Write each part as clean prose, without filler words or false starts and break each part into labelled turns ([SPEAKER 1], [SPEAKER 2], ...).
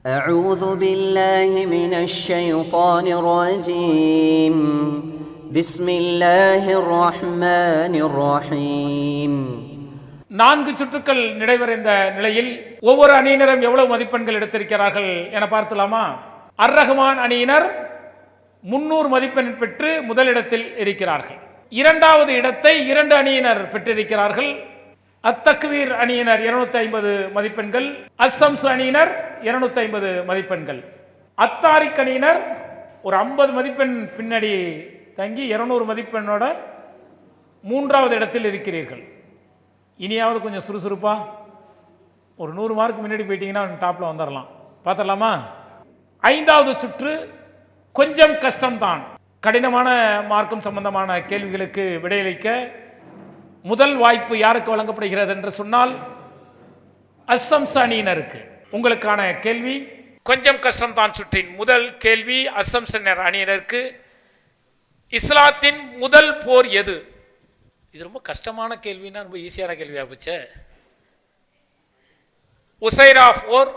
[SPEAKER 1] أعوذ بالله من الشيطان الرجيم بسم الله الرحمن الرحيم.
[SPEAKER 2] 4 சுற்றுக்கள் நிறைவடைந்த நிலையில் ஒவ்வொரு அணியினரும் எவ்வளவு மதிப்பெண்கள் எடுத்திருக்கிறார்கள் என பார்த்தலாமா? அர்-ரஹ்மான் அணியினர் 300 மதிப்பெண் பெற்று முதலிடத்தில் இருக்கிறார்கள். இரண்டாவது இடத்தை 2 அணியினர் பெற்றிருக்கிறார்கள். அத்-தக்வீர் அணியினர் 250 மதிப்பெண்கள், அஸ்-ஸம்ஸ் அணியினர் 250 மதிப்பெண்கள். அத்-தாரிக் அணியினர் ஒரு 50 மதிப்பெண் பின்னாடி தங்கி 200 மதிப்பெண்ணோட 3வது இடத்தில் இருக்கிறீர்கள். இனியாவது கொஞ்சம் சுறுசுறுப்பா ஒரு 100 மார்க் முன்னாடி போயிட்டீங்கன்னா டாப்ல வந்துடலாம். பார்த்தலாமா? 5வது சுற்று கொஞ்சம் கஷ்டம்தான். கடினமான மார்க்கம் சம்பந்தமான கேள்விகளுக்கு விடையளிக்க முதல் வாய்ப்பு யாருக்கு வழங்கப்படுகிறது என்று சொன்னால் அஸ்-ஸம்ஸ் அணியினருக்கு. உங்களுக்கான கேள்வி கொஞ்சம் கஷ்டம்தான் சுற்றின் முதல் கேள்வி அஸ்-ஸம்ஸ் அணியினருக்கு. இஸ்லாத்தின் முதல் போர் எது? இது ரொம்ப கஷ்டமான கேள்வினா ரொம்ப ஈஸியான கேள்வியா போச்சே. உசைரா போர்,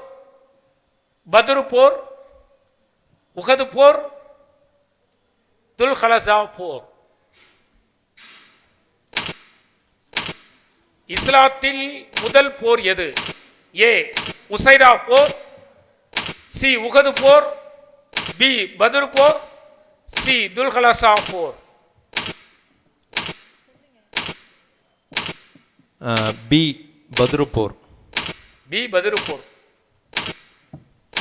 [SPEAKER 2] பத்ர் போர், உஹது போர், துல்ஹலஸா போர். இஸ்லாத்தில் முதல் போர் எது? ஏ உசைரா போர், சி உஹது போர், பி பத்ர் போர், சி துல்ஹலஸா போர்.
[SPEAKER 3] பி பத்ர் போர்.
[SPEAKER 2] பி பத்ர் போர்.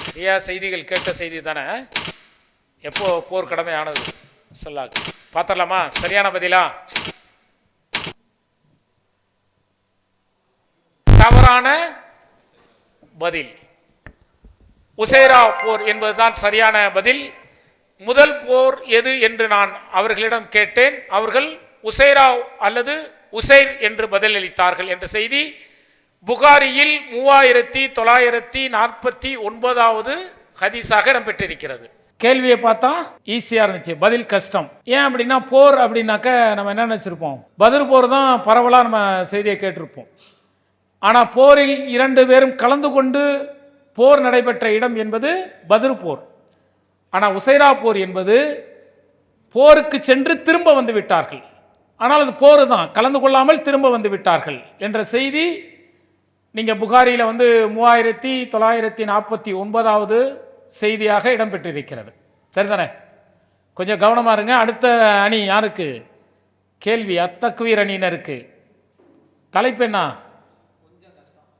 [SPEAKER 2] நிறையா செய்திகள் கேட்ட செய்தி தானே. எப்போ போர் கடமையானது சொல்லாக்கு பார்த்தரலாமா? சரியான பதிலா? தவறான பதில். உசைரா போர் என்பதுதான் சரியான பதில். முதல் போர் எது என்று நான் அவர்களிடம் கேட்டேன். அவர்கள் உசைரா அல்லது உசைர் என்று பதிலளித்தார்கள் என்ற செய்தி புகாரியில் 3949வது ஹதீஸாக இடம்பெற்றிருக்கிறது. கேள்வியை பார்த்தா ஈஸியா இருந்துச்சு, பதில் கஷ்டம். ஏன் அப்படின்னா போர் அப்படின்னாக்க நம்ம என்ன நினைச்சிருப்போம், பத்ர் போர் தான் பரவலா நம்ம செய்தியை கேட்டிருப்போம். ஆனால் போரில் 2 பேரும் கலந்து கொண்டு போர் நடைபெற்ற இடம் என்பது பத்ர் போர். ஆனால் உசைரா போர் என்பது போருக்கு சென்று திரும்ப வந்து விட்டார்கள். ஆனால் அது போர் தான், கலந்து கொள்ளாமல் திரும்ப வந்து விட்டார்கள் என்ற செய்தி நீங்கள் புகாரியில் 3949வது செய்தியாக இடம்பெற்றிருக்கிறது. சரிதானே? கொஞ்சம் கவனமாக இருங்க. அடுத்த அணி யாருக்கு கேள்வி? அத்-தக்வீர் அணியினருக்கு. தலைப்பு என்ன?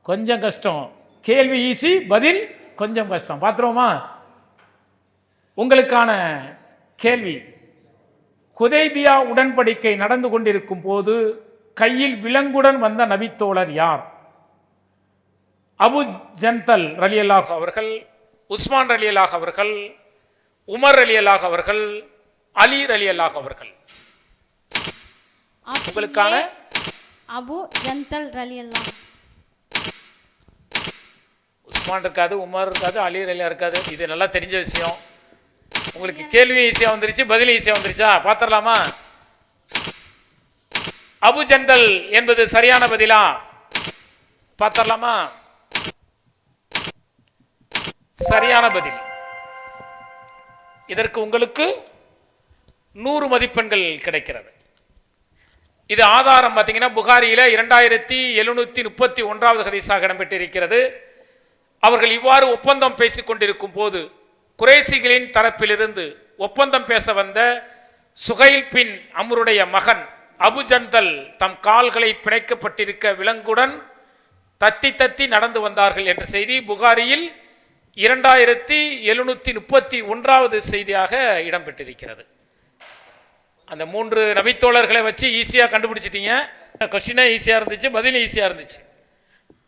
[SPEAKER 2] கொஞ்சம் கஷ்டம். கேள்வி ஈஸி, பதில் கொஞ்சம் கஷ்டம். பார்த்துருவோமா? உங்களுக்கான கேள்வி, ஹுதைபியா உடன்படிக்கை நடந்து கொண்டிருக்கும் போது கையில் விலங்குடன் வந்த நபித்தோழர் யார்? அபு ஜந்தல் ரலியல்லாஹு அவர்கள், உஸ்மான் ரலியல்லாஹு அவர்கள், உமர் ரலியல்லாஹு அவர்கள், அலி ரலியல்லாஹு அவர்கள். உங்களுக்கான
[SPEAKER 4] அபு ஜந்தல் ரலியல்லாஹு.
[SPEAKER 2] உஸ்மான் இருக்காது, உமர் இருக்காது, அலி ரலியா இருக்காது. இது நல்லா தெரிஞ்ச விஷயம். உங்களுக்கு கேள்வி ஈஸியா வந்துருச்சு, பதில் ஈஸியா வந்துருச்சா? பார்த்தரலாமா? அபு ஜந்தல் என்பது சரியான பதிலா? பார்த்தரலாமா? சரியான பதில். இதற்கு உங்களுக்கு 100 மதிப்பெண்கள் கிடைக்கிறது. இது ஆதாரம் பார்த்தீங்கன்னா புகாரியில 2731வது ஹதீஸாக இடம்பெற்றிருக்கிறது. அவர்கள் இவ்வாறு ஒப்பந்தம் பேசிக் கொண்டிருக்கும் போது குறைசிகளின் தரப்பிலிருந்து ஒப்பந்தம் பேச வந்த சுஹைல் பின் அம்ருடைய மகன் அபு ஜந்தல் தம் கால்களை பிணைக்கப்பட்டிருக்க விலங்குடன் தத்தி தத்தி நடந்து வந்தார்கள் என்ற செய்தி புகாரியில் 2731வது செய்தியாக இடம்பெற்றிருக்கிறது. அந்த 3 நபித்தோழர்களை வச்சு ஈஸியாக கண்டுபிடிச்சிட்டீங்க. கொஸ்டினே ஈஸியாக இருந்துச்சு, பதிலும் ஈஸியாக இருந்துச்சு.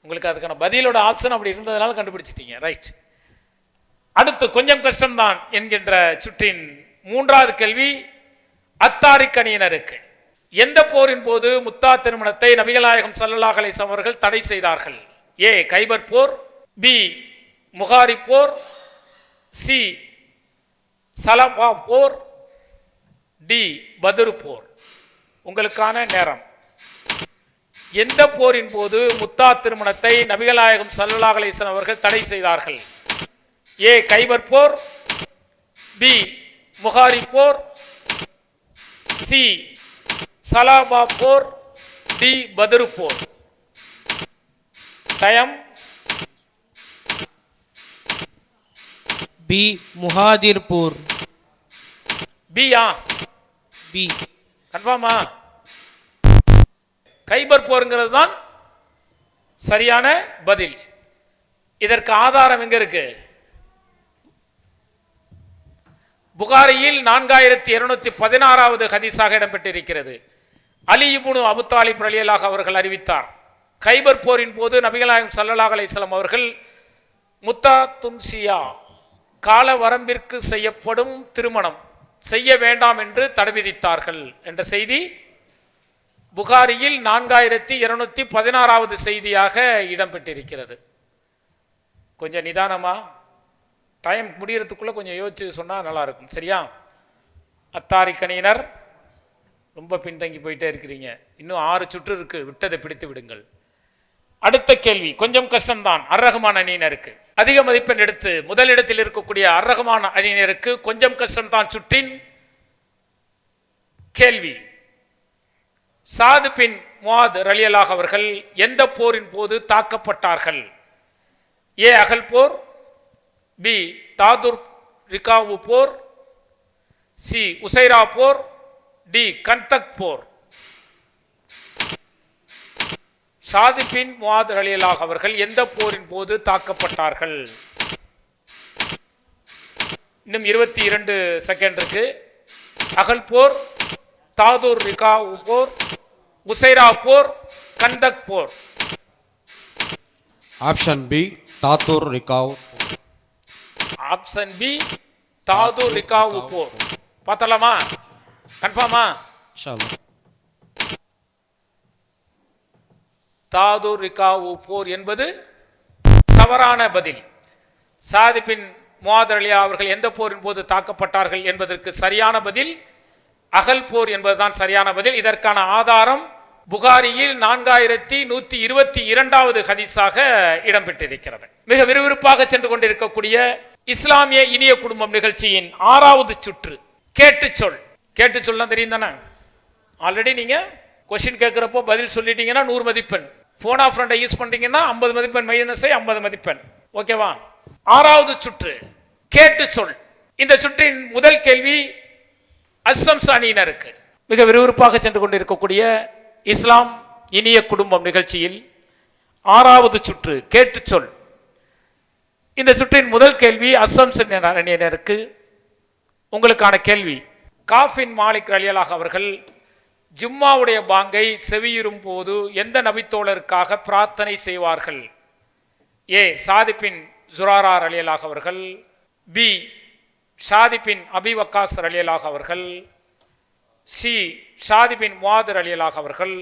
[SPEAKER 2] உங்களுக்கு அதுக்கான பதிலோட ஆப்ஷன் அப்படி இருந்ததுனால கண்டுபிடிச்சிட்டீங்க. ரைட். அடுத்து கொஞ்சம் கஷ்டம்தான் என்கின்ற சுற்றின் 3வது கேள்வி அத்-தாரிக் அணியினருக்கு. எந்த போரின் போது முத்தா திருமணத்தை நபிகள் நாயகம் ஸல்லல்லாஹு அலைஹி வஸல்லம் அவர்கள் தடை செய்தார்கள்? ஏ கைபர் போர், பி முகாரி போர், சி சலபா போர், டி பத்ர் போர். உங்களுக்கான நேரம். எந்த போரின் போது முத்தா திருமணத்தை நபிகள் நாயகம் ஸல்லல்லாஹு அலைஹி வஸல்லம் அவர்கள் தடை செய்தார்கள்? ஏ கைபர் போர், பி புகாரி போர், சி சலாபா போர், டி பத்ரு போர். டைம்.
[SPEAKER 3] பி முஹாதிர்பூர்.
[SPEAKER 2] பியா?
[SPEAKER 3] பி.
[SPEAKER 2] கன்ஃபார்மா? கைபர் போருங்கிறது தான் சரியான பதில். இதற்கு ஆதாரம் எங்க இருக்கு? புகாரியில் 4216வது ஹதீஸாக இடம்பெற்றிருக்கிறது. அலி இப்னு அபு தாலிப் ரலியல்லாஹு அவர்கள் அறிவித்தார், கைபர் போரின் போது நபிகள் நாயகம் ஸல்லல்லாஹு அலைஹி வஸல்லம் அவர்கள் முத்தாத்துன்சியா கால வரம்பிற்கு செய்யப்படும் திருமணம் செய்ய வேண்டாம் என்று தடை விதித்தார்கள் என்ற செய்தி புகாரியில் 4216வது செய்தியாக இடம்பெற்றிருக்கிறது. கொஞ்சம் நிதானமா டைம் முடியறதுக்குள்ள கொஞ்சம் யோசிச்சு சொன்னா நல்லா இருக்கும். சரியா? அத்தாரிக்கணியினர் ரொம்ப பின்தங்கி போயிட்டே இருக்கிறீங்க. இன்னும் 6 சுற்று இருக்கு, விட்டதை பிடித்து விடுங்கள். அடுத்த கேள்வி கொஞ்சம் கஷ்டம்தான். அர்-ரஹ்மான் அணியினருக்கு அதிக மதிப்பெண் எடுத்து முதலிடத்தில் இருக்கக்கூடிய அர்-ரஹ்மான் அணியினருக்கு கொஞ்சம் கஷ்டம்தான் சுற்றின் கேள்வி. சாத் பின் முஆத் ரலியல்லாஹு அவர்கள் எந்த போரின் போது தாக்கப்பட்டார்கள்? ஏ அகல் போர், பி தாதுர் ரிகாவு போர், சி உசைரா போர், டி கந்தக் போர். சாத் பின் முஆத் ரலியல்லாஹு அவர்கள் எந்த போரின் போது தாக்கப்பட்டார்கள்? இன்னும் 22 செகண்ட் இருக்கு. அகல் போர், தாதுர் ரிகாவு போர், உசைரா போர், கந்தக் போர்.
[SPEAKER 5] ஆப்ஷன் பி தாத்தூர் ரிகாவ்.
[SPEAKER 2] ஆப்ஷன் பி தாதுர் ரிகாவு போர். பார்த்தலாமா? கன்ஃபார்மா?
[SPEAKER 5] இன்ஷா அல்லாஹ்.
[SPEAKER 2] தாதுர் ரிகாவு போர் என்பது தவறான பதில். சாத் பின் முஆத் ரலியல்லாஹு அவர்கள் எந்த போரின் போது தாக்கப்பட்டார்கள் என்பதற்கு சரியான பதில் அகல் போர் என்பதுதான் சரியான பதில். இதற்கான ஆதாரம் புகாரியில் 4122வது ஹதீஸாக இடம்பெற்றிருக்கிறது. மிக விறுவிறுப்பாக சென்று கொண்டிருக்கக்கூடிய இஸ்லாமிய இனிய குடும்பம் நிகழ்ச்சியின் 6வது சுற்று கேட்டு சொல். கேட்டு சொல்லலாம் தெரியும் தானே? ஆல்ரெடி நீங்க கொஸ்டின் கேட்கிறப்போ பதில் சொல்லிட்டீங்கன்னா 100 மதிப்பெண். போன் ஆஃப் ஃப்ரெண்டை யூஸ் பண்றீங்கன்னா 50 மதிப்பெண், மைனஸை 50 மதிப்பெண். ஓகேவா? 6வது சுற்று கேட்டு சொல். இந்த சுற்றின் முதல் கேள்வி அஸ்ஸம்ஸ் அணியினருக்கு. மிக விறுவிறுப்பாக சென்று கொண்டிருக்கக்கூடிய இஸ்லாம் இனிய குடும்பம் நிகழ்ச்சியில் 6வது சுற்று கேட்டு சொல். இந்த சுற்றின் முதல் கேள்வி அஸ்ஸம்ஸ் அணியினருக்கு. உங்களுக்கான கேள்வி, காஃபின் மாலிக் ரலியல்லாஹு அவர்கள் ஜும்மாவுடைய பாங்கை செவியுறும் போது எந்த நபித்தோழருக்காக பிரார்த்தனை செய்வார்கள்? ஏ சாத் பின் ஜுராரா ரலியல்லாஹு அவர்கள், பி சாத் பின் அபி வக்காஸ் ரலியல்லாஹு அவர்கள், சி சாத் பின் முஆத் ரலியல்லாஹு அவர்கள்,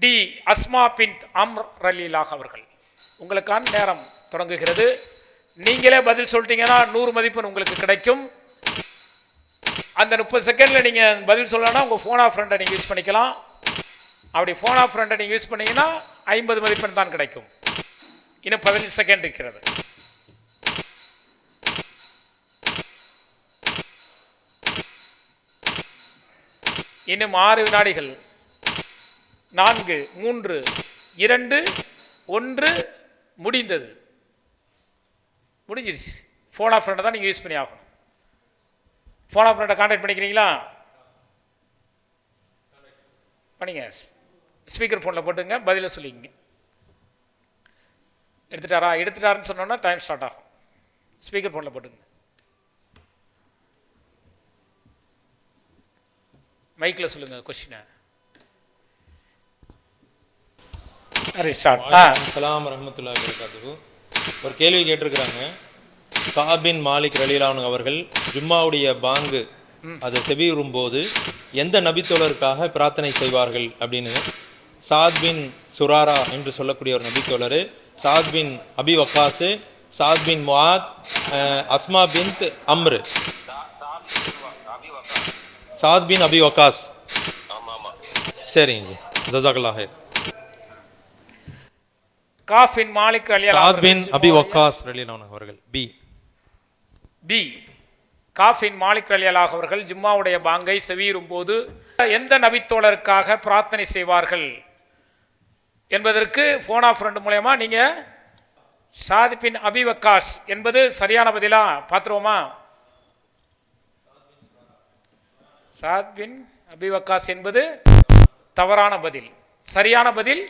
[SPEAKER 2] டி அஸ்மா பின் அம்ர் ரலியல்லாஹு அவர்கள். உங்களுக்கான நேரம் தொடங்குகிறது. நீங்களே பதில் சொல்லிட்டீங்கன்னா 100 மதிப்பெண் உங்களுக்கு கிடைக்கும். அந்த 30 செகண்ட்ல நீங்க பதில் சொல்லணும்னா உங்க போன் ஆஃப் ஃப்ரெண்டை நீங்க யூஸ் பண்ணிக்கலாம். அப்படி போன் ஆஃப் ஃப்ரெண்டை நீங்க யூஸ் பண்ணீங்கன்னா 50 மதிப்பெண் தான் கிடைக்கும். இன்னும் 15 செகண்ட் இருக்கிறது. இன்னும் 6 வினாடிகள். 4, 3, 2, 1 முடிந்தது. முடிஞ்சிருச்சு. போன் ஆஃப் ஃப்ரெண்டை தான் நீங்க யூஸ் பண்ணி ஆகணும். போன் ஆஃப் ஃப்ரெண்டை கான்டாக்ட் பண்ணிக்கிறீங்களா? பண்ணிங்க. ஸ்பீக்கர் ஃபோனில் போட்டுங்க, பதிலை சொல்லிங்க. எடுத்துட்டாருன்னு சொன்னோன்னா டைம் ஸ்டார்ட் ஆகும். ஸ்பீக்கர் ஃபோனில் போட்டுங்க. மைக்கில் சொல்லுங்க கொஸ்டினை.
[SPEAKER 3] அஸ்ஸலாமு ரஹ்மத்துல்லாஹி வ பரகாத்துஹு. ஒரு கேள்வி கேட்டிருக்கிறாங்க. காப் பின் மாலிக் ரலியல்லாஹு அவர்கள் ஜும்மாவுடைய பாங்கு அதை செவியுறும் போது எந்த நபித்தோழருக்காக பிரார்த்தனை செய்வார்கள் அப்படின்னு. சாத் பின் சுராரா என்று சொல்லக்கூடிய ஒரு நபித்தோழர், சாத் பின் அபி வக்காஸ், சாத் பின் முஆத், அஸ்மா பின் அம்ரு. சாத் பின் அபி வக்காஸ். சரிங்க, ஜஸாக்கல்லாஹ்.
[SPEAKER 2] காஃப் பின் மாலிக் ரலியல்லாஹு
[SPEAKER 3] சாத் பின் அபி வக்காஸ் ரலியல்லாஹு அவர்கள். பி.
[SPEAKER 2] பி. காஃப் பின் மாலிக் ரலியல்லாஹு அவர்கள் ஜும்மாவுடைய பாங்கை செவியுறும் போது எந்த நபித்தோழருக்காக பிரார்த்தனை செய்வார்கள் என்பதற்கு போன் ஆஃப் ஃப்ரெண்ட் மூலமா நீங்க சாத் பின் அபி வக்காஸ் என்பது சரியான பதிலா பார்த்துருவோமா? சாத் பின் அபி வக்காஸ் என்பது தவறான பதில். சரியான பதில்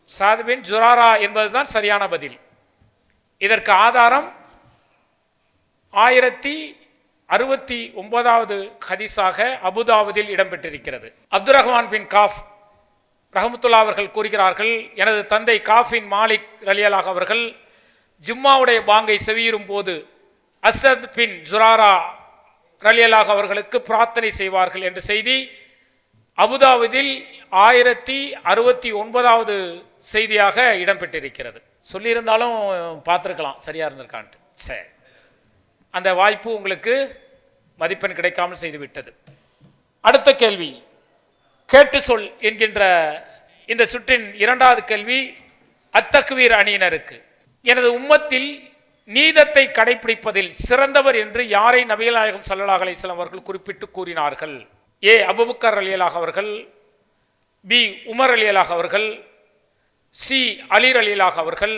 [SPEAKER 2] சாத் பின் ஜுராரா என்பதுதான் சரியான பதில். இதற்கு ஆதாரம் 1069வது ஹதீஸாக அபுதாவுதில் இடம்பெற்றிருக்கிறது. அப்துல் ரஹ்மான் பின் காஃப் ரஹமத்துல்லா அவர்கள் கூறுகிறார்கள், எனது தந்தை காஃப் பின் மாலிக் ரலியல்லாஹு அவர்கள் ஜும்மாவுடைய பாங்கை செவியுறும் போது அசத் பின் ஜுராரா ரலியல்லாஹு அவர்களுக்கு பிரார்த்தனை செய்வார்கள் என்ற செய்தி அபுதாவுதில் 1069வது செய்தியாக இடம்பெற்றிருக்கிறது. சொல்லியிருந்தாலும் பார்த்துருக்கலாம், சரியா இருந்திருக்கான்ட்டு. சரி, அந்த வாய்ப்பு உங்களுக்கு மதிப்பெண் கிடைக்காமல் செய்துவிட்டது. அடுத்த கேள்வி, கேட்டு சொல் என்கின்ற இந்த சுற்றின் இரண்டாவது கேள்வி அத்தக்வீர் அணியினருக்கு. எனது உம்மத்தில் நீதத்தை கடைபிடிப்பதில் சிறந்தவர் என்று யாரை நபிகள் நாயகம் ஸல்லல்லாஹு அலைஹி வஸல்லம் அவர்கள் குறிப்பிட்டு கூறினார்கள்? ஏ அபூபக்கர் ரலியல்லாஹு அவர்கள், பி உமர் ரலியல்லாஹு அவர்கள், சி அலி ரலியல்லாஹு அவர்கள்,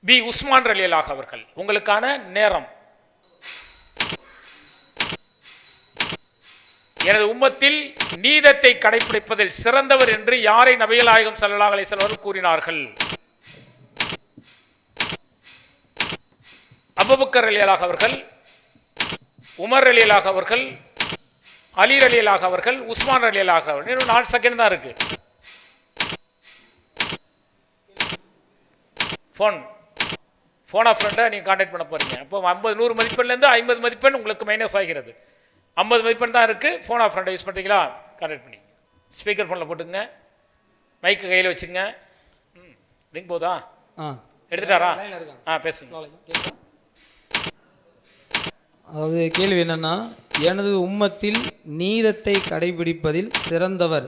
[SPEAKER 2] பி உஸ்மான் ரலியல்லாஹு அவர்கள். உங்களுக்கான நேரம். எனது உம்மத்தில் நீதத்தை கடைபிடிப்பதில் சிறந்தவர் என்று யாரை நபிகள் நாயகம் ஸல்லல்லாஹு அலைஹி வஸல்லம் அவர்கள் கூறினார்கள்? அபூபக்கர் ரலியல்லாஹு அவர்கள், உமர் ரலியல்லாஹு அவர்கள், அலி ரலியல்லாஹு அவர்கள், உஸ்மான் ரலியல்லாஹு அவர்கள். இன்னும் 4 செகண்ட் தான் இருக்கு. ஃபோன் ஆஃப் ஃப்ரெண்டை நீங்கள் கான்டாக்ட் பண்ண போறீங்க. அப்போ 100 மதிப்பெண்லேருந்து 50 மதிப்பெண் உங்களுக்கு மைனஸ் ஆகிறது. 50 மதிப்பெண் தான் இருக்கு. ஃபோன் ஆஃப் ஃப்ரெண்டை யூஸ் பண்ணுறீங்களா? கான்டாக்ட் பண்ணி ஸ்பீக்கர் ஃபோனில் போட்டுங்க, மைக்கு கையில் வச்சுங்க. லிங்க் போதா? எடுத்துட்டாரா? பேசுங்க.
[SPEAKER 6] அதாவது கேள்வி என்னன்னா, எனது உம்மத்தில் நீதத்தை கடைபிடிப்பதில் சிறந்தவர்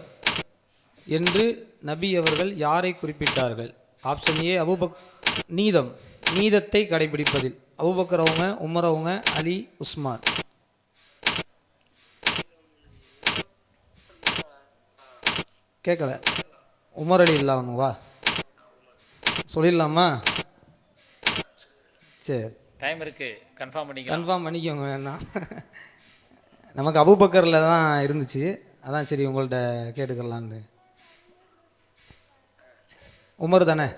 [SPEAKER 6] என்று நபி அவர்கள் யாரை குறிப்பிட்டார்கள்? ஆப்ஷன் ஏ நீதத்தை கடைபிடிப்பதில் அபூபக்கர் அவங்க, உமர் அவங்க, அலி, உஸ்மான். கேட்கல. உமர் அலி இல்லாமவா? சொல்லிடலாமா? சரி,
[SPEAKER 2] டைம் இருக்கு, கன்ஃபார்ம்
[SPEAKER 6] பண்ணிக்கோங்க. வேணாம், நமக்கு அபூபக்கரில் தான் இருந்துச்சு, அதான் சரி உங்கள்கிட்ட கேட்டுக்கலான்னு. உமர் தானே?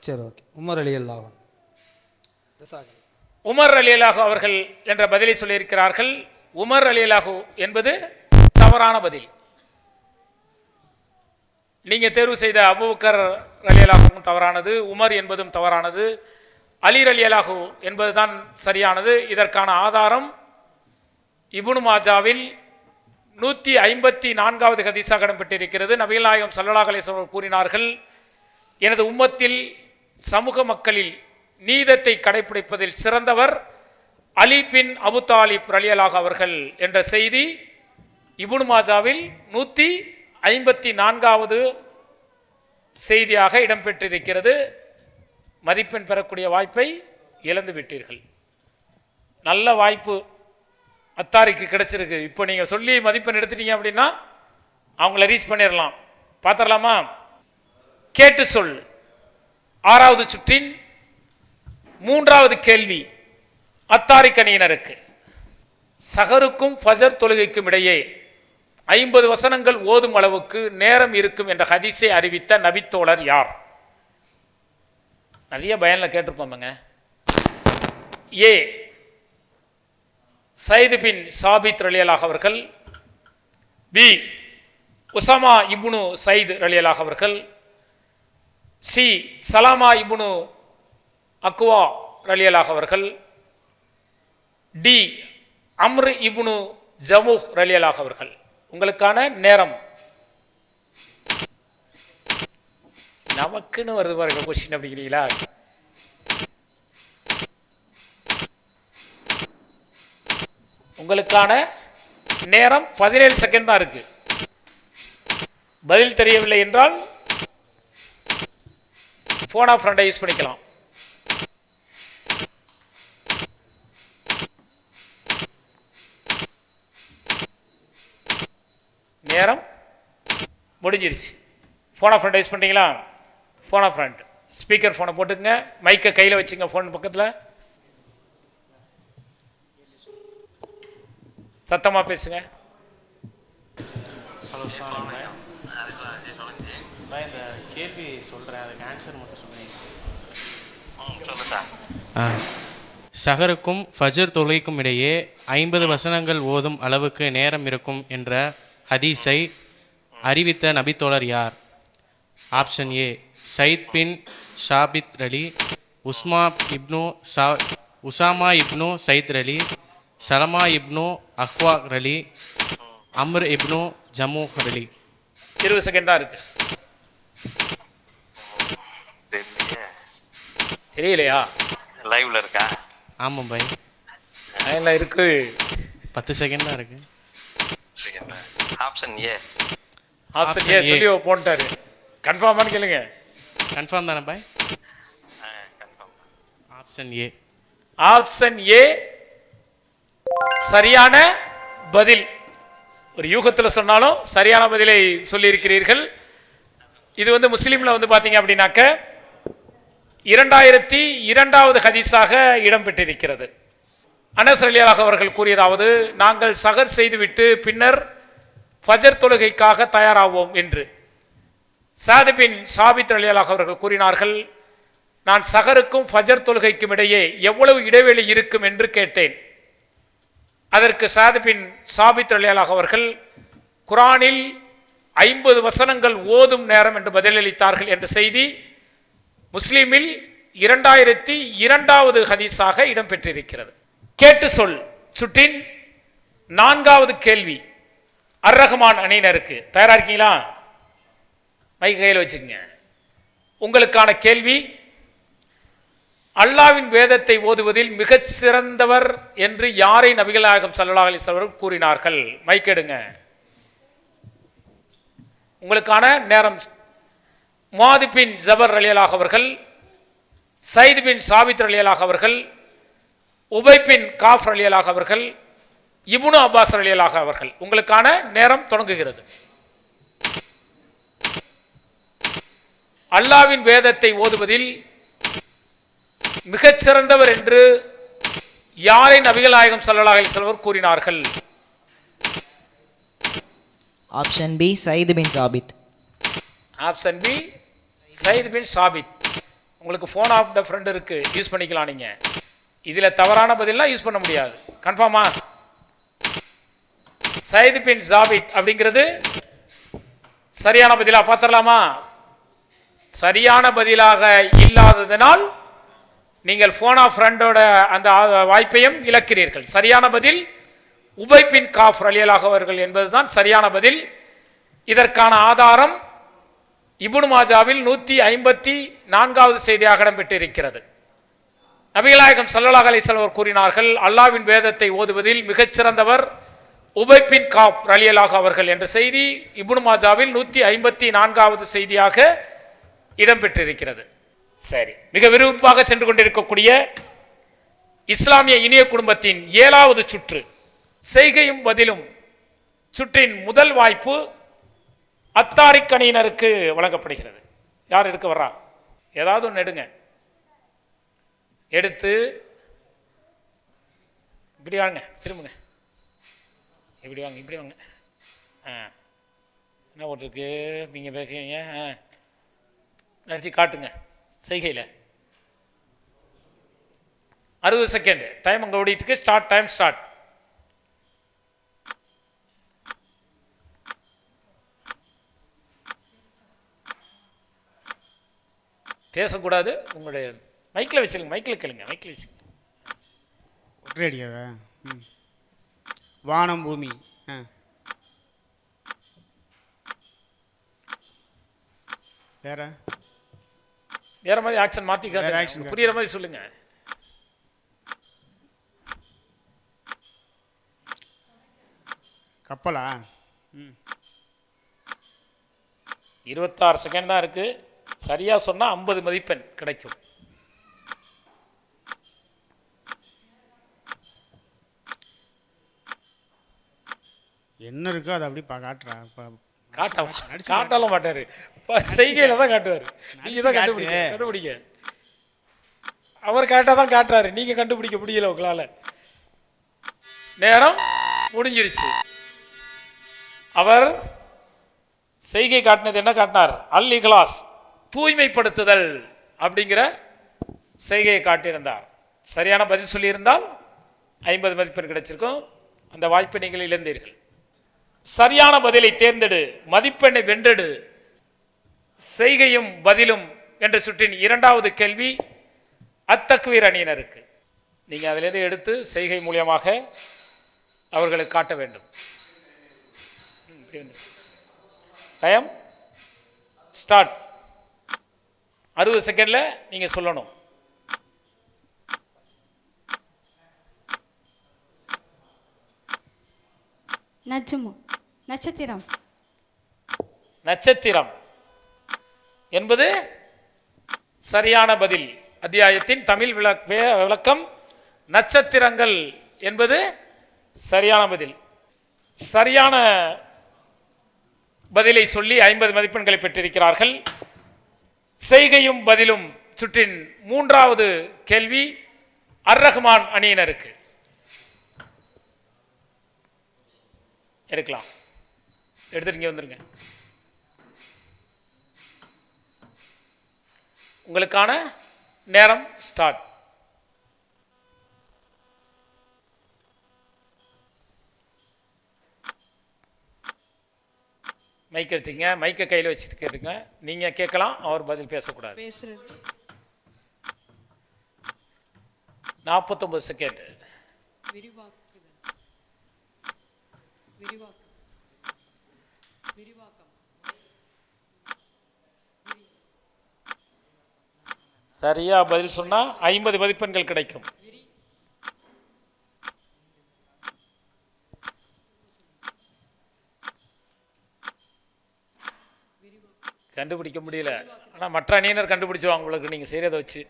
[SPEAKER 6] சரி, ஓகே. உமர் ரலியல்லாஹு.
[SPEAKER 2] உமர் ரலியல்லாஹு அவர்கள் என்ற பதிலை சொல்லியிருக்கிறார்கள். உமர் ரலியல்லாஹு என்பது தவறான பதில். நீங்க தேர்வு செய்த அபூபக்கர் ரலியல்லாஹு தவறானது, உமர் என்பதும் தவறானது, அலி ரலியல்லாஹு என்பதுதான் சரியானது. இதற்கான ஆதாரம் இப்னு மாஜாவில் 154வது ஹதீஸாக இடம்பெற்றிருக்கிறது. நபிகள் நாயகம் ஸல்லல்லாஹு அலைஹி வஸல்லம் கூறினார்கள், எனது உம்மத்தில் சமூக மக்களில் நீதத்தை கடைபிடிப்பதில் சிறந்தவர் அலி பின் அபு தாலிப் ரலியல்லாஹு அவர்கள் என்ற செய்தி இப்னு மாஜாவில் 154வது செய்தியாக இடம்பெற்றிருக்கிறது. மதிப்பெண் பெறக்கூடிய வாய்ப்பை இழந்து விட்டீர்கள். நல்ல வாய்ப்பு அத்தாரிக்கு கிடைச்சிருக்கு. இப்போ நீங்கள் சொல்லி மதிப்பெண் எடுத்துட்டீங்க அப்படின்னா அவங்கள ரீச் பண்ணிடலாம். பார்த்துடலாமா? கேட்டு சொல் 6வது சுற்றின் 3வது கேள்வி அத்தாரிக் அணியினருக்கு. சஹருக்கும் ஃபஜர் தொழுகைக்கும் இடையே 50 வசனங்கள் ஓதும் அளவுக்கு நேரம் இருக்கும் என்ற ஹதீஸை அறிவித்த நபித்தோழர் யார்? நிறைய பயனில் கேட்டிருப்போங்க. ஏ சைது பின் சாபித் ரலியல்லாஹு அவர்கள், பி உசாமா இப்னு சைத் ரலியல்லாஹு அவர்கள், சி சலாமா இப்னு அக்வா ரலியல்லாஹு அவர்கள், டி அம்ரு இப்னு ஜமுஹ் ரலியல்லாஹு அவர்கள். உங்களுக்கான நேரம். நமக்குன்னு வருது பாருங்க கொஸ்டின் அப்படிங்கிறீங்களா? உங்களுக்கான நேரம் 17 செகண்ட் தான் இருக்கு. பதில் தெரியவில்லை என்றால் போன் ஆஃப் ஃப்ரெண்டை யூஸ் பண்ணிக்கலாம். நேரம் முடிஞ்சிருச்சு. போன் ஆஃப் ஃப்ரெண்டை யூஸ் பண்ணிட்டீங்களா? போன் ஆஃப் ஃப்ரெண்ட் ஸ்பீக்கர் ஃபோனை போட்டுங்க, மைக்கை கையில் வச்சுங்க, ஃபோன் பக்கத்தில் சத்தமாக பேசுங்க.
[SPEAKER 7] ஹலோ சார், இந்த கேள்வி சொல்கிறேன், அதுக்கு ஆன்சர் மட்டும் சொல்லுங்கள். சஹருக்கும் ஃபஜர் தொழுகைக்கும் இடையே 50 வசனங்கள் ஓதும் அளவுக்கு நேரம் இருக்கும் என்ற ஹதீஸை அறிவித்த நபித்தோழர் யார்? ஆப்ஷன் ஏ சயித் பின் ஷாபித் அலி, உசாமா இப்னு சயித் அலி, சலமா இப்னு அஹ்வா அலி, அம்ர் இப்னு ஜமூ அலி.
[SPEAKER 2] 20 செகண்ட் தான் இருக்கு. தெரியலையா?
[SPEAKER 8] லைவ்ல இருக்கா?
[SPEAKER 7] ஆமாம் பாய்,
[SPEAKER 2] லைவ்ல இருக்கு.
[SPEAKER 7] 10 செகண்ட் தான் இருக்கு.
[SPEAKER 8] Option A.
[SPEAKER 2] ஆப்ஷன் ஏ சொல்லி போட்டாரு. கன்ஃபார்மானு கேளுங்க.
[SPEAKER 7] கன்ஃபார்ம் தானே பாய்? Option A.
[SPEAKER 2] ஆப்ஷன் ஏ சரியான பதில். ஒரு யூகத்தில் சொன்னாலும் சரியான பதிலை சொல்லியிருக்கிறீர்கள். இது வந்து முஸ்லீமில் வந்து பார்த்தீங்க அப்படின்னாக்க 2002வது ஹதீஸாக இடம்பெற்றிருக்கிறது. அனஸ் ரலியல்லாஹு அவர்கள் கூறியதாவது, நாங்கள் சஹர் செய்துவிட்டு பின்னர் ஃபஜர் தொழுகைக்காக தயாராவோம் என்று. சாத் பின் சாபித் ரலியல்லாஹு அவர்கள் கூறினார்கள், நான் சஹருக்கும் ஃபஜர் தொழுகைக்கும் இடையே எவ்வளவு இடைவெளி இருக்கும் என்று கேட்டேன். அதற்கு சாத் பின் சாபித் ரலியல்லாஹு அவர்கள் குர்ஆனில் 50 வசனங்கள் ஓதும் நேரம் என்று பதிலளித்தார்கள் என்ற செய்தி முஸ்லிமில் 2002வது ஹதீஸாக இடம்பெற்றிருக்கிறது. கேட்டு சொல் சுட்டின் 4வது கேள்வி அர் ரஹ்மான் அணியினருக்கு. தயாரா இருக்கீங்களா? மைக் கையில் வச்சுக்கங்க. உங்களுக்கான கேள்வி, அல்லாவின் வேதத்தை ஓதுவதில் மிகச் சிறந்தவர் என்று யாரை நபிகள் நாயகம் ஸல்லல்லாஹு அலைஹி வஸல்லம் கூறினார்கள்? மைக் எடுங்க. உங்களுக்கான நேரம். முஆத் பின் ஜபர் ரலியல்லாஹு அவர்கள், சயித் பின் சாபித் ரலியல்லாஹு அவர்கள், உபை பின் காஃப் ரலியல்லாஹு அவர்கள், இப்னு அப்பாஸ் ரலியல்லாஹு அவர்கள். உங்களுக்கான நேரம் தொடங்குகிறது. அல்லாவின் வேதத்தை ஓதுவதில் மிகச் சிறந்தவர் என்று யாரை நபிகள் நாயகம் ஸல்லல்லாஹு அலைஹி வஸல்லம் கூறினார்கள்?
[SPEAKER 9] ஆப்ஷன் பி சயித் பின் சாபித்.
[SPEAKER 2] ஆப்ஷன் பி சயித் பின் சாபித். உங்களுக்கு ஃபோன் ஆஃப் த ஃப்ரெண்ட் இருக்கு, யூஸ் பண்ணிக்கலாம். நீங்க இதுல தவறான பதிலாம் யூஸ் பண்ண முடியாது. கன்ஃபார்மா? சயித் பின் சாபித் அப்படிங்கிறது சரியான பதிலா பார்த்துடலாமா? சரியான பதிலாக இல்லாததனால் நீங்கள் ஃபோன் ஆஃப் ஃப்ரெண்டோட அந்த வாய்ப்பையும் இழக்கிறீர்கள். சரியான பதில் உபை பின் காஃப் ரலியல்லாஹு அவர்கள் என்பதுதான் சரியான பதில். இதற்கான ஆதாரம் இப்னு மாஜாவில் 154வது செய்தியாக இடம்பெற்றிருக்கிறது. நபிகள் நாயகம் ஸல்லல்லாஹு அலைஹி வஸல்லம் கூறினார்கள், அல்லாஹ்வின் வேதத்தை ஓதுவதில் மிகச்சிறந்தவர் உபை பின் காஃப் ரலியல்லாஹு அவர்கள் என்ற செய்தி இப்னு மாஜாவில் 154வது செய்தியாக இடம்பெற்றிருக்கிறது. சரி, மிக விருப்பாக சென்று கொண்டிருக்கக்கூடிய இஸ்லாமிய இனிய குடும்பத்தின் 7வது சுற்று செய்கையும் பதிலும் சுற்றின் முதல் வாய்ப்பு அத்தாரிக் அணியினருக்கு வழங்கப்படுகிறது. யார் எடுக்க வர்றா? ஏதாவது ஒன்று எடுங்க. எடுத்து இப்படி வாங்க, திரும்புங்க, இப்படி வாங்க, இப்படி வாங்க. என்ன போட்டிருக்கு? நீங்கள் பேசுகிறீங்க, நினச்சி காட்டுங்க செய்கையில். 60 செகண்ட் டைம் அங்கே ஓடிட்டுருக்கு. Start time start. பேசக்கூடாது. உங்களுடைய மைக்கில் வச்சுருங்க, மைக்கில் கேளுங்க, மைக்கில் வச்சுங்க.
[SPEAKER 10] ஒரேடியாக வானம் பூமி. வேற
[SPEAKER 2] வேற மாதிரி ஆக்ஷன் மாற்றி புரியுற மாதிரி சொல்லுங்க.
[SPEAKER 10] கப்பலா?
[SPEAKER 2] 26 செகண்ட் தான் இருக்கு. சரியா சொன்னா 50 மதிப்பெண் கிடைக்கும்.
[SPEAKER 10] என்ன இருக்கோ அதை அப்படி காட்டுறேன்.
[SPEAKER 2] காட்டாலும் மாட்டாரு, செய்கையில தான் காட்டுவார். நீங்க தான் கண்டுபிடிக்க. அவர் கரெக்டாக தான் காட்டுறாரு, நீங்க கண்டுபிடிக்க முடியல உங்களால. நேரம் முடிஞ்சிருச்சு. அவர் செய்கை காட்டினது என்ன காட்டினார்? அல் இக்லாஸ், தூய்மைப்படுத்துதல் அப்படிங்கிற செய்கையை காட்டியிருந்தார். சரியான பதில் சொல்லியிருந்தால் 50 மதிப்பெண் கிடைச்சிருக்கும். அந்த வாய்ப்பை நீங்கள் இழந்தீர்கள். சரியான பதிலை தேர்ந்தெடு, மதிப்பெண்ணை வென்றெடு. செய்கையும் பதிலும் என்ற சுற்றின் 2வது கேள்வி அத்தக்வீர் அணியினருக்கு. நீங்கள் அதிலிருந்து எடுத்து செய்கை மூலியமாக அவர்களுக்கு காட்ட வேண்டும். Time start. 60 செகண்ட்ல நீங்க சொல்லணும்.
[SPEAKER 4] நஜ்மு, நட்சத்திரம்.
[SPEAKER 2] நட்சத்திரம் என்பது சரியான பதில். அத்தியாயத்தின் தமிழ் விளக்கம் நட்சத்திரங்கள் என்பது சரியான பதில். சரியான பதிலை சொல்லி 50 மதிப்பெண்களை பெற்றிருக்கிறார்கள். செய்கையும் பதிலும் சுற்றின் 3வது கேள்வி அர் ரஹ்மான் அணியினருக்கு. எடுக்கலாம், எடுத்துட்டு இங்க வந்துருங்க. உங்களுக்கான நேரம் ஸ்டார்ட். மைக் எடுத்துங்க, மைக்கை கையில் வச்சுட்டு கேட்டுங்க. நீங்க கேட்கலாம், அவர் பதில் பேசக்கூடாது. 49 செகண்ட். சரியா பதில் சொன்னா 50 மதிப்பெண்கள் கிடைக்கும். கண்டுபிடிக்க முடியல, ஆனா மற்ற அணியினர் கண்டுபிடிச்சிருவாங்க உங்களுக்கு நீங்க செய்யறதை வச்சு.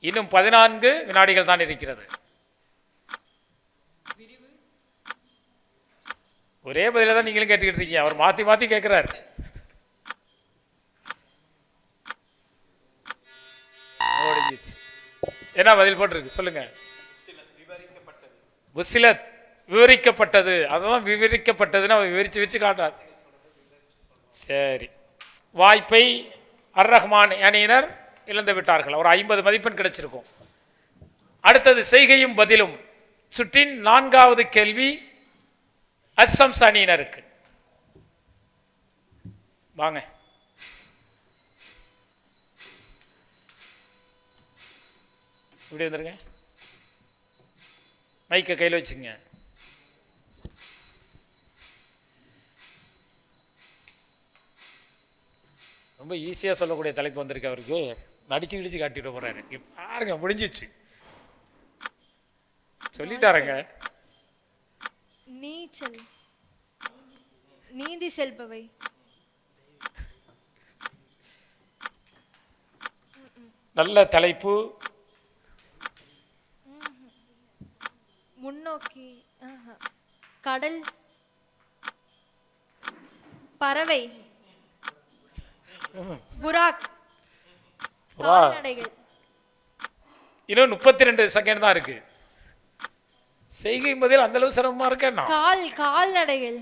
[SPEAKER 2] இன்னும் 14 வினாடிகள் தான் இருக்கிறது. ஒரே பதில தான் நீங்களும் கேட்டுக்கிட்டு இருக்கீங்க, அவர் மாத்தி மாத்தி கேட்கிறார். என்ன பதில் போட்டிருக்கு சொல்லுங்க. புஸ்ஸிலத் விவரிக்கப்பட்டது. அதுதான் விவரிக்கப்பட்டதுன்னு அவர் விவரிச்சு வச்சு காட்டார். சரி, வாய்ப்பை அர் ரஹ்மான் அணியினர் இழந்து விட்டார்கள். ஒரு 50 மதிப்பெண் கிடைச்சிருக்கும். அடுத்தது செய்கையும் பதிலும் சுற்றின் 4வது கேள்வி அஸ்ஸம்ஸ் அணியினருக்கு. வாங்க. இப்படி வந்துருங்க, மைக்கை கையில் வச்சுங்க. ரொம்ப ஈஸியாக சொல்லக்கூடிய தலைப்பு வந்திருக்கு அவருக்கு. நடிச்சு கிடிச்சு காட்டிட்டு போறாரு. பாருங்க, முடிஞ்சிச்சு, சொல்லிட்டாருங்க.
[SPEAKER 8] நீச்சல், நீந்தி செல்பவை.
[SPEAKER 2] நல்ல தலைப்பு.
[SPEAKER 8] முன்னோக்கி, கடல், பறவை, புறாக், கால்நடைகள்.
[SPEAKER 2] இன்னும் 32 செகண்ட் தான் இருக்கு. செய்கை பதில் அந்த அளவு சிரமமா இருக்க.
[SPEAKER 8] கால்நடைகள்.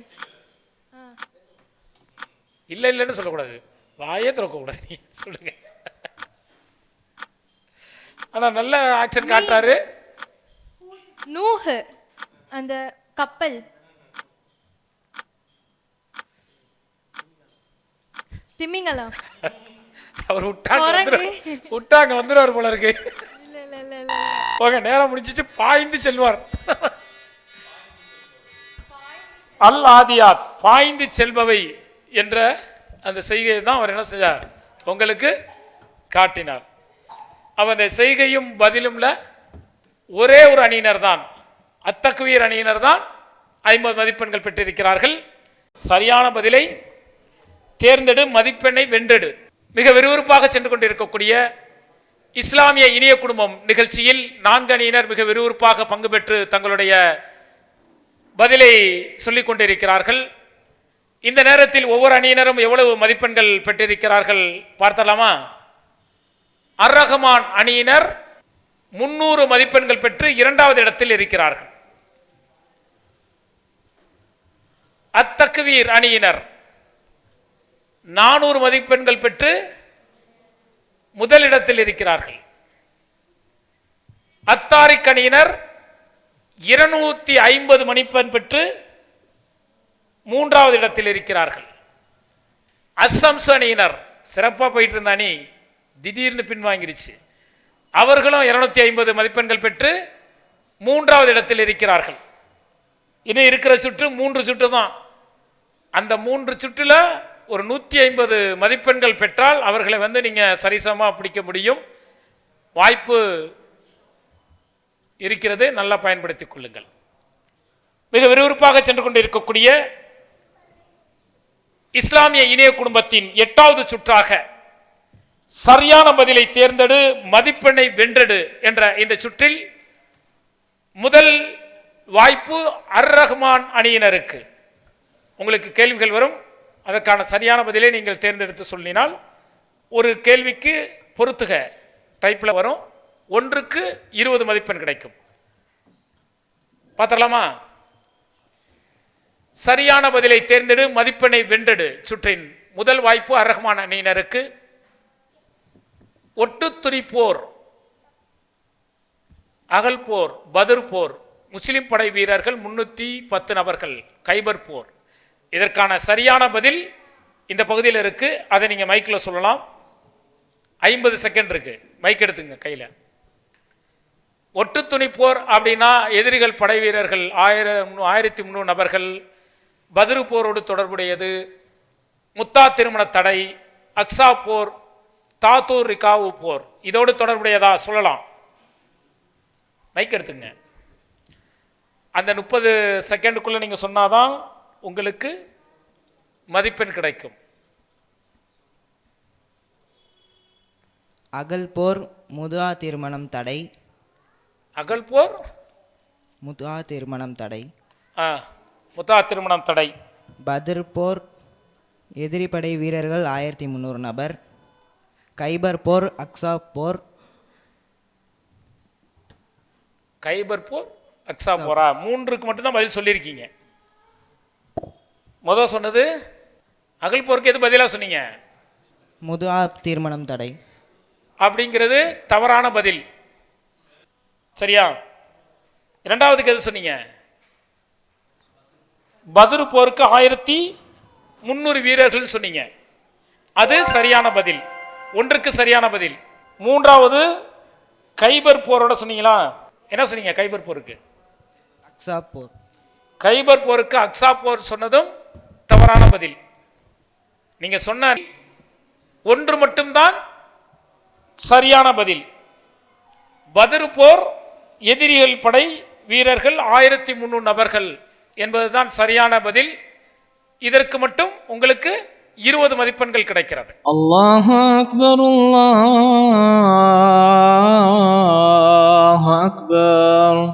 [SPEAKER 2] இல்ல இல்லன்னு சொல்லக்கூடாது, வாயே திறக்க கூடாது, நீ சொல்லுங்க. ஆனா நல்ல ஆக்சன் காட்டுறாரு.
[SPEAKER 8] நூஹ், அந்த கப்பல். திமிங்கலம்.
[SPEAKER 2] அவர் விட்டாங்க வந்துருவார் போல இருக்கு. போங்க, நேரம் முடிஞ்சிச்சு. பாய்ந்து செல்வார். அல் ஆதியாத், பாய்ந்து செல்பவை என்ற அந்த செய்கையை தான் அவர் என்ன செஞ்சார், உங்களுக்கு காட்டினார். அவன் அந்த செய்கையும் பதிலும்ல ஒரே ஒரு அணியினர் தான் அத்தக்வீர் அணியினர் தான் 50 மதிப்பெண்கள் பெற்றிருக்கிறார்கள். சரியான பதிலை தேர்ந்தெடு, மதிப்பெண்ணை வென்றெடு. மிக விறுவிறுப்பாக சென்று கொண்டிருக்கக்கூடிய இஸ்லாமிய இனிய குடும்பம் நிகழ்ச்சியில் 4 அணியினர் மிக விறுவிறுப்பாக பங்கு பெற்று தங்களுடைய பதிலை சொல்லிக் கொண்டிருக்கிறார்கள். இந்த நேரத்தில் ஒவ்வொரு அணியினரும் எவ்வளவு மதிப்பெண்கள் பெற்றிருக்கிறார்கள் பார்த்தலாமா? அர் ரஹ்மான் அணியினர் 300 மதிப்பெண்கள் பெற்று 2வது இடத்தில் இருக்கிறார்கள். அத்தக்வீர் அணியினர் 400 மதிப்பெண்கள் பெற்று முதலிடத்தில் இருக்கிறார்கள். அத்தாரிக் அணியினர் 250 மதிப்பெண் பெற்று 3வது இடத்தில் இருக்கிறார்கள். அஸ்ஸம்ஸ் அணியினர் சிறப்பாக போயிட்டு இருந்த அணி திடீர்னு பின்வாங்கிருச்சு. அவர்களும் 250 மதிப்பெண்கள் பெற்று 3வது இடத்தில் இருக்கிறார்கள். இன்னும் இருக்கிற சுற்று 3 சுற்று தான். அந்த 3 சுற்றுல ஒரு 150 மதிப்பெண்கள் பெற்றால் அவர்களை நீங்க சரிசமமாக பிடிக்க முடியும். வாய்ப்பு இருக்கிறது, நல்லா பயன்படுத்திக் கொள்ளுங்கள். மிக விறுவிறுப்பாக சென்று கொண்டிருக்கக்கூடிய இஸ்லாமிய இணைய குடும்பத்தின் 8வது சுற்றாக சரியான பதிலை தேர்ந்தெடு, மதிப்பெண்ணை வென்றெடு என்ற இந்த சுற்றில் முதல் வாய்ப்பு அர் ரஹ்மான் அணியினருக்கு. உங்களுக்கு கேள்விகள் வரும், அதற்கான சரியான பதிலை நீங்கள் தேர்ந்தெடுத்து சொல்லினால் ஒரு கேள்விக்கு பொறுத்துக டைப்பில் வரும், 1க்கு 20 மதிப்பெண் கிடைக்கும். பார்த்தலாமா? சரியான பதிலை தேர்ந்தெடு, மதிப்பெண்ணை வென்றெடு சுற்றின் முதல் வாய்ப்பு அர் ரஹ்மான் அணியினருக்கு. ஒட்டுத்துறி போர், அகல் போர், பத்ர் போர், முஸ்லிம் படை வீரர்கள் 310 நபர்கள், கைபர் போர். இதற்கான சரியான பதில் இந்த பகுதியில் இருக்கு. அதை நீங்க மைக்கில் சொல்லலாம். 50 செகண்ட் இருக்கு. மைக் எடுத்துங்க கையில். ஒட்டுத்துணி போர் அப்படின்னா எதிரிகள் படை வீரர்கள் 1300 நபர்கள். பத்ர் போரோடு தொடர்புடையது. முத்தா திருமண தடை, அக்ஸா போர், தாத்தூர் ரிகாவு போர், இதோடு தொடர்புடையதா சொல்லலாம். மைக் எடுத்துங்க. அந்த 30 செகண்டுக்குள்ள நீங்க சொன்னாதான் உங்களுக்கு மதிப்பெண் கிடைக்கும்.
[SPEAKER 9] அகல் போர், முதா திருமணம் தடை.
[SPEAKER 2] அகல் போர்,
[SPEAKER 9] முதா திருமணம் தடை.
[SPEAKER 2] முத்தா திருமணம் தடை.
[SPEAKER 9] பத்ர் போர், எதிரி படை வீரர்கள் 1300 நபர். கைபர் போர், அக்ஸா போர்.
[SPEAKER 2] கைபர் போர், அக்ஸா போரா? 3க்கு மட்டும்தான் பதில் சொல்லியிருக்கீங்க. முதல் சொன்னது அகல் போருக்கு எது பதிலாக சொன்னீங்க?
[SPEAKER 9] முதா திருமணம் தடை
[SPEAKER 2] அப்படிங்கிறது தவறான பதில். சரியா? 2வதுக்கு எது சொன்னீங்க? பத்ர் போருக்கு 1300 வீரர்கள் சொன்னீங்க. அது சரியான பதில். 1க்கு சரியான பதில். 3வது கைபர் போரோட சொன்னீங்களா? என்ன சொன்னீங்க கைபர் போருக்கு?
[SPEAKER 9] அக்ஸா போர்.
[SPEAKER 2] கைபர் போருக்கு அக்ஸா போர் சொன்னதும் தவறான பதில். நீங்க சொன்ன 1 மட்டும்தான் சரியான பதில். பத்ர் போர், எதிரிகள் படை வீரர்கள் 1300 நபர்கள் என்பதுதான் சரியான பதில். இதற்கு மட்டும் உங்களுக்கு 20 மதிப்பெண்கள் கிடைக்கிறது.
[SPEAKER 1] அல்லாஹு அக்பர், அல்லாஹு அக்பர்.